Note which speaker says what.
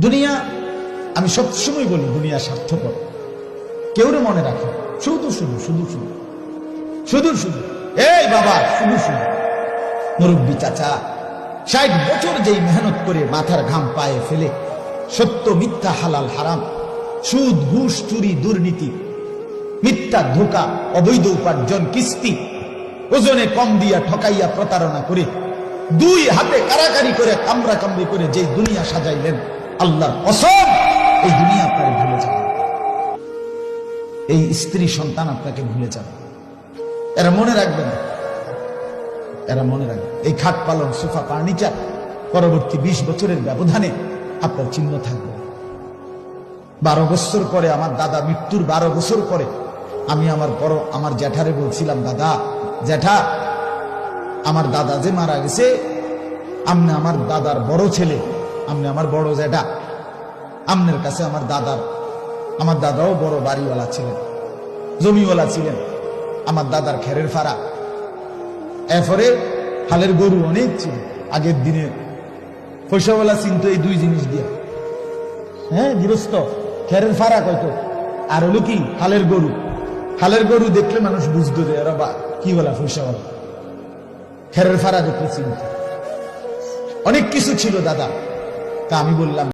Speaker 1: দুনিয়া, আমি সবসময় বলি দুনিয়া স্বার্থপর, কেউ মনে রাখে শুধু শুধু শুধু শুধু শুধু শুধু এই বাবা শুধু শুধু মুরব্বী চাচা 60 বছর যেই মেহনত করে মাথার ঘাম পায়ে ফেলে সত্য মিথ্যা হালাল হারাম সুদ ঘুষ চুরি দুর্নীতি মিথ্যা ধোঁকা অবৈধ উপার্জন কিস্তি ওজনে কম দিয়া ঠকাইয়া প্রতারণা করে 2 হাতে কারাকারি করে কামড়া কামড়ি করে যে দুনিয়া সাজাইলেন, আল্লাহর কসম এই দুনিয়া আপনাকে ভুলে যাবে, এই স্ত্রী সন্তান আপনাকে ভুলে যাবে। এরা মনে রাখবে না, এরা মনে রাখবে। এই খাট পালন সোফা ফার্নিচার পরবর্তী 20 বছরের ব্যবধানে আপনার চিহ্ন থাকবে। 12 বছর পরে আমার দাদা মৃত্যুর 12 বছর পরে আমি আমার জ্যাঠারে বলছিলাম, দাদা জ্যাঠা, আমার দাদা যে মারা গেছে, আমনে আমার দাদার বড় ছেলে, আমনে আমার বড় জ্যাঠা, আমনের কাছে আমার দাদাও বড় বাড়িওয়ালা ছিলেন, জমিওয়ালা ছিলেন, আমার দাদার খেরের ফাড়া, এরপরে হালের গরু অনেক ছিল। আগের দিনে পয়সাওয়ালা চিন্ত এই 2 জিনিস দিয়ে, হ্যাঁ গৃহস্থ খেরের ফাড়া কত, আর হলো কি হালের গরু। হালের গরু দেখলে মানুষ বুঝতো যে এরা কি বলা পয়সাওয়ালা, খেরের ফাড়া দেখলে চিনত, অনেক কিছু ছিল দাদা। তা আমি বললাম